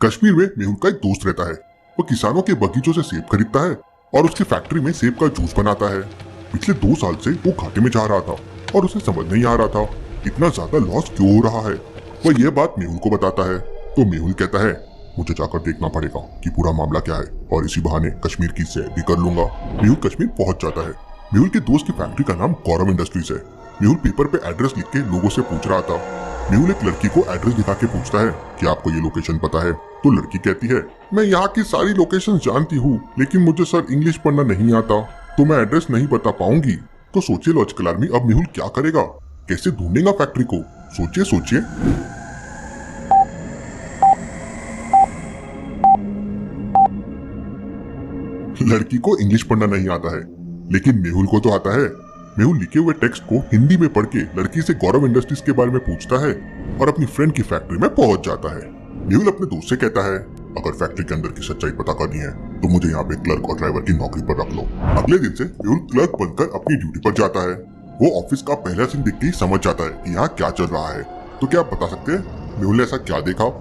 कश्मीर में मेहुल का एक दोस्त रहता है। वो किसानों के बगीचों से सेब खरीदता है और उसकी फैक्ट्री में सेब का जूस बनाता है। पिछले 2 साल से वो घाटे में जा रहा था और उसे समझ नहीं आ रहा था इतना ज्यादा लॉस क्यों हो रहा है। वह यह बात मेहुल को बताता है तो मेहुल कहता है, मुझे जाकर देखना पड़ेगा कि पूरा मामला क्या है और इसी बहाने कश्मीर की सैर भी कर लूंगा। मेहुल कश्मीर पहुंच जाता है। मेहुल के दोस्त की फैक्ट्री का नाम गौरव इंडस्ट्रीज है। मेहुल पेपर पे एड्रेस लिख के लोगों से पूछ रहा था। मेहुल एक लड़की को एड्रेस दिखा के पूछता है कि आपको ये लोकेशन पता है? तो लड़की कहती है, मैं यहाँ की सारी लोकेशन जानती हूँ लेकिन मुझे सर इंग्लिश पढ़ना नहीं आता तो मैं एड्रेस नहीं बता पाऊंगी। तो सोचिए लॉजिकल आर्मी, अब मेहुल क्या करेगा, कैसे ढूंढेगा फैक्ट्री को? सोचिए सोचिए। लड़की को इंग्लिश पढ़ना नहीं आता है लेकिन मेहुल को तो आता है। मेहुल लिखे हुए टेक्स्ट को हिंदी में पढ़ के लड़की से गौरव इंडस्ट्रीज के बारे में पूछता है और अपनी फ्रेंड की फैक्ट्री में पहुंच जाता है। मेहुल अपने दोस्त से कहता है, अगर फैक्ट्री के अंदर की सच्चाई पता करनी है तो मुझे यहाँ पे क्लर्क और ड्राइवर की नौकरी पर रख लो। अगले दिन से मेहुल क्लर्क बनकर अपनी ड्यूटी पर जाता है। वो ऑफिस का पहला सीन देख के ही समझ जाता है कि यहाँ क्या चल रहा है। तो क्या आप बता सकते हैं मेहुल ने ऐसा क्या देखा?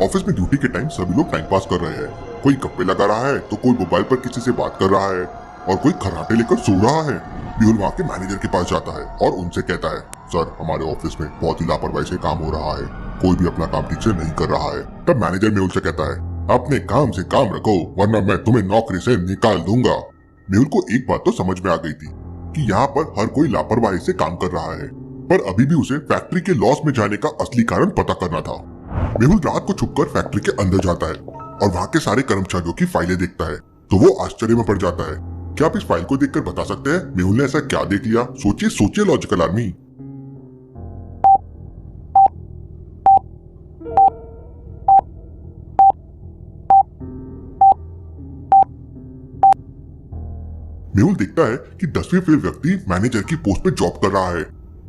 ऑफिस में ड्यूटी के टाइम सभी लोग टाइम पास कर रहे हैं। कोई गप्पे लगा रहा है तो कोई मोबाइल पर किसी से बात कर रहा है और कोई खर्राटे लेकर सो रहा है। मेहुल वहाँ के मैनेजर के पास जाता है और उनसे कहता है, सर हमारे ऑफिस में बहुत ही लापरवाही से काम हो रहा है, कोई भी अपना काम ठीक से नहीं कर रहा है। तब मैनेजर मेहुल से कहता है, अपने काम से काम रखो वरना मैं तुम्हें नौकरी से निकाल दूंगा। मेहुल को एक बात तो समझ में आ गई थी कि यहाँ पर हर कोई लापरवाही से काम कर रहा है, पर अभी भी उसे फैक्ट्री के लॉस में जाने का असली कारण पता करना था। मेहुल रात को छुपकर फैक्ट्री के अंदर जाता है और वहाँ के सारे कर्मचारियों की फाइलें देखता है तो वो आश्चर्य में पड़ जाता है। क्या आप इस फाइल को देखकर बता सकते हैं मेहुल ने ऐसा क्या देख लिया? सोचिए सोचिए लॉजिकल आर्मी। मेहुल देखता है कि 10वीं फेल व्यक्ति मैनेजर की पोस्ट पे जॉब कर रहा है।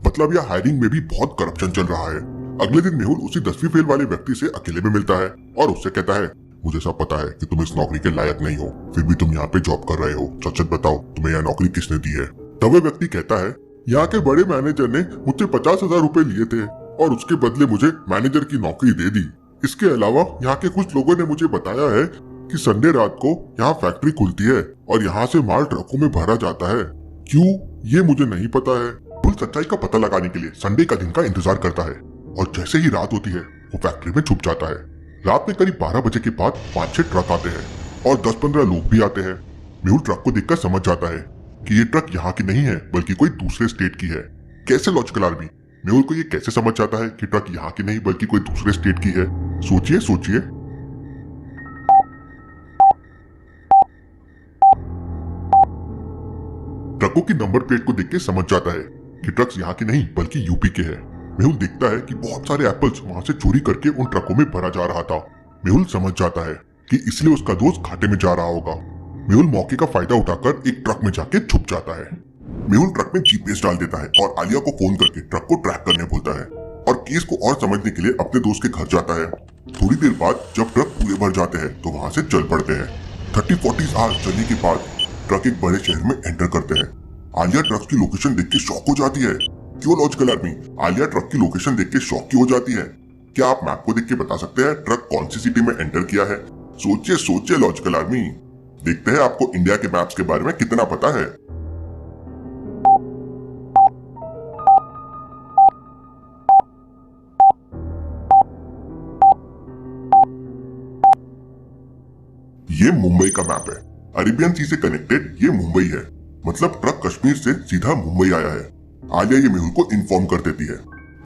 मतलब यह हायरिंग में भी बहुत करप्शन चल रहा है। अगले दिन मेहुल उसी 10वीं फेल वाले व्यक्ति से अकेले में मिलता है और उससे कहता है, मुझे सब पता है कि तुम इस नौकरी के लायक नहीं हो, फिर भी तुम यहाँ पे जॉब कर रहे हो। सच सच बताओ तुम्हें यह नौकरी किसने दी है? तब वह व्यक्ति कहता है, यहाँ के बड़े मैनेजर ने मुझसे 50,000 रुपए लिए थे और उसके बदले मुझे मैनेजर की नौकरी दे दी। इसके अलावा यहाँ के कुछ लोगों ने मुझे बताया है कि संडे रात को यहाँ फैक्ट्री खुलती है और यहाँ से माल ट्रकों में भरा जाता है। क्यों, ये मुझे नहीं पता है। मेहुल सच्चाई का पता लगाने के लिए संडे का दिन का इंतजार करता है और जैसे ही रात होती है वो फैक्ट्री में छुप जाता है। रात में करीब 12 बजे के बाद 5-6 ट्रक आते हैं और 10-15 लोग भी आते हैं। मेहुल ट्रक को देखकर समझ जाता है कि ये ट्रक यहाँ की नहीं है बल्कि कोई दूसरे स्टेट की है। कैसे लॉजिकल आर्मी, मेहुल को ये कैसे समझ जाता है कि ट्रक यहाँ की नहीं बल्कि कोई दूसरे स्टेट की है? सोचिए सोचिए। ट्रकों की नंबर प्लेट को देख के समझ जाता है कि ट्रक्स यहाँ की नहीं बल्कि यूपी के हैं। मेहुल देखता है कि बहुत सारे एप्पल्स वहां से चोरी करके उन ट्रकों में भरा जा रहा था। मेहुल समझ जाता है कि इसलिए उसका दोस्त घाटे में जा रहा होगा। मेहुल मौके का फायदा उठाकर एक ट्रक में जाके छुप जाता है। मेहुल ट्रक में जीपीएस डाल देता है और आलिया को फोन करके ट्रक को ट्रैक करने बोलता है और केस को और समझने के लिए अपने दोस्त के घर जाता है। थोड़ी देर बाद जब ट्रक पूरे भर जाते हैं तो वहां से चल पड़ते हैं। 30-40 आवर्स चलने के बाद ट्रक एक बड़े शहर में एंटर करते हैं। आलिया ट्रक की लोकेशन देख के शॉक हो जाती है। क्यों लॉजिकल आर्मी, आलिया ट्रक की लोकेशन देख के शॉक क्यों हो जाती है? क्या आप मैप को देख के बता सकते हैं ट्रक कौन सी सिटी में एंटर किया है? सोचिए सोचिए लॉजिकल आर्मी। देखते हैं आपको इंडिया के मैप्स के बारे में कितना पता है। ये मुंबई का मैप है। अरेबियन सी से कनेक्टेड ये मुंबई है। मतलब ट्रक कश्मीर से सीधा मुंबई आया है। आलिया ये मेहुल को इन्फॉर्म कर देती है।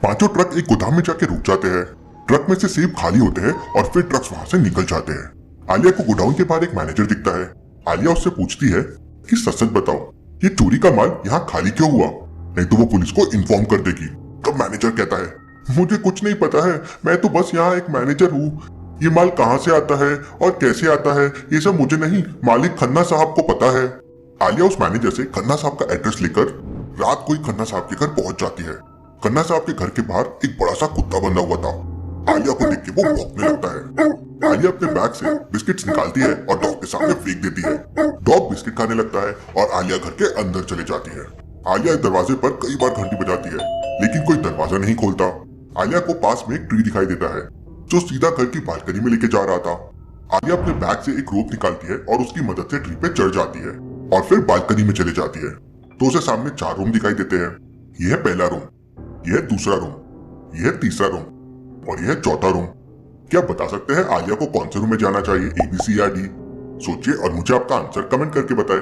पांचों ट्रक एक गोदाम में जाके रुक जाते हैं। ट्रक में से सेब खाली होते हैं और फिर ट्रक्स वहां से निकल जाते हैं। आलिया को गोडाउन के बाहर एक मैनेजर दिखता है। आलिया उससे पूछती है कि सच सच बताओ ये चोरी का माल यहाँ खाली क्यों हुआ, नहीं तो वो पुलिस को इन्फॉर्म कर देगी। तब मैनेजर कहता है, मुझे कुछ नहीं पता है, मैं तो बस यहाँ एक मैनेजर हूँ। ये माल कहाँ से आता है और कैसे आता है ये सब मुझे नहीं, मालिक खन्ना साहब को पता है। आलिया उस मैनेजर से खन्ना साहब का एड्रेस लेकर रात को ही खन्ना साहब के घर पहुंच जाती है। खन्ना साहब के घर के बाहर एक बड़ा सा कुत्ता बंधा हुआ था। आलिया को देख के वो भौंकने लगता है। आलिया अपने बैग से बिस्किट्स निकालती है और डॉग के सामने फेंक देती है। डॉग बिस्किट खाने लगता है और आलिया घर के अंदर चली जाती है। आलिया दरवाजे पर कई बार घंटी बजाती है, लेकिन कोई दरवाजा नहीं खोलता। आलिया को पास में एक ट्री दिखाई देता है जो सीधा घर की बालकनी में लेके जा रहा था। आलिया अपने बैग से एक रोप निकालती है और उसकी मदद से ट्री पे चढ़ जाती है और फिर बालकनी में चले जाती है। तो उसे सामने 4 रूम दिखाई देते हैं। यह है पहला रूम, यह है दूसरा रूम, यह है तीसरा रूम और यह है चौथा रूम। क्या आप बता सकते हैं आलिया को कौन से रूम में जाना चाहिए, ए, बी, सी या डी? सोचिए और मुझे आपका आंसर कमेंट करके बताएं।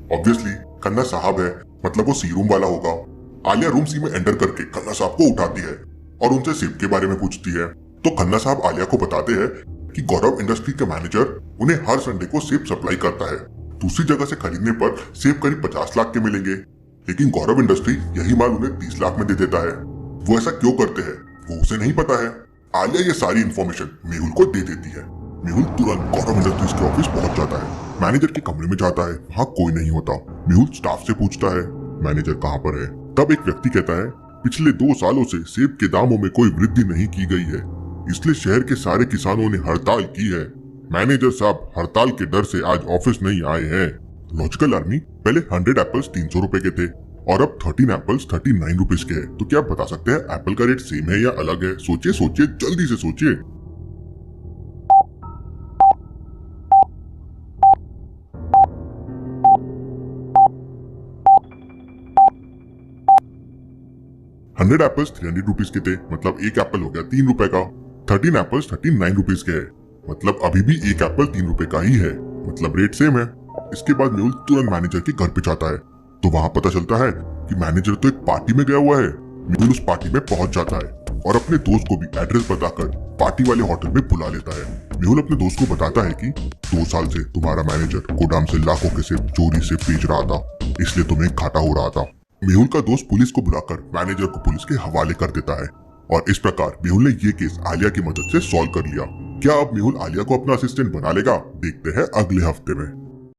ऑब्वियसली खन्ना साहब है, मतलब वो सी रूम वाला होगा। आलिया रूम सी में एंटर करके खन्ना साहब को उठाती है और उनसे सेब के बारे में पूछती है। तो खन्ना साहब आलिया को बताते हैं कि गौरव इंडस्ट्री के मैनेजर उन्हें हर संडे को सेब सप्लाई करता है। दूसरी जगह से खरीदने पर सेब करीब 50 लाख के मिलेंगे, लेकिन गौरव इंडस्ट्री यही माल उन्हें 30 लाख में दे देता है। वो ऐसा क्यों करते हैं वो उसे नहीं पता है। आलिया ये सारी इन्फॉर्मेशन मेहुल को दे देती है। मेहुल तुरंत गौरव इंडस्ट्रीज के ऑफिस पहुंच जाता है। मैनेजर के कमरे में जाता है, वहाँ कोई नहीं होता। मेहुल स्टाफ से पूछता है मैनेजर कहाँ पर है। तब एक व्यक्ति कहता है पिछले 2 सालों से सेब के दामों में कोई वृद्धि नहीं की गई है, इसलिए शहर के सारे किसानों ने हड़ताल की है। मैनेजर साहब हड़ताल के डर से आज ऑफिस नहीं आए हैं। लॉजिकल आर्मी, पहले 100 एप्पल्स 300 रुपए के थे और अब 13 एप्पल्स 39 रुपीज के हैं। तो क्या आप बता सकते हैं एप्पल का रेट सेम है या अलग है? सोचिए सोचिए, जल्दी से सोचिए। हंड्रेड एप्पल्स 300 रुपीज के थे, मतलब एक एप्पल हो गया 3 रुपए का। 13 एप्पल्स 39 रुपीज के है, मतलब अभी भी एक एप्पल 3 रुपए का ही है, मतलब रेट सेम है। इसके बाद मेहुल तुरंत मैनेजर के घर पे जाता है। तो वहाँ पता चलता है कि मैनेजर तो एक पार्टी में गया हुआ है। मेहुल उस पार्टी में पहुंच जाता है और अपने दोस्त को भी एड्रेस बताकर पार्टी वाले होटल में बुला लेता है। मेहुल अपने दोस्त को बताता है कि 2 साल से तुम्हारा मैनेजर गोदाम से लाखों के सेब चोरी से बेच रहा था, इसलिए तुम्हें घाटा हो रहा था। मेहुल का दोस्त पुलिस को बुलाकर मैनेजर को पुलिस के हवाले कर देता है और इस प्रकार मेहुल ने ये केस आलिया की मदद से सॉल्व कर लिया। क्या अब मेहुल आलिया को अपना असिस्टेंट बना लेगा? देखते हैं अगले हफ्ते में।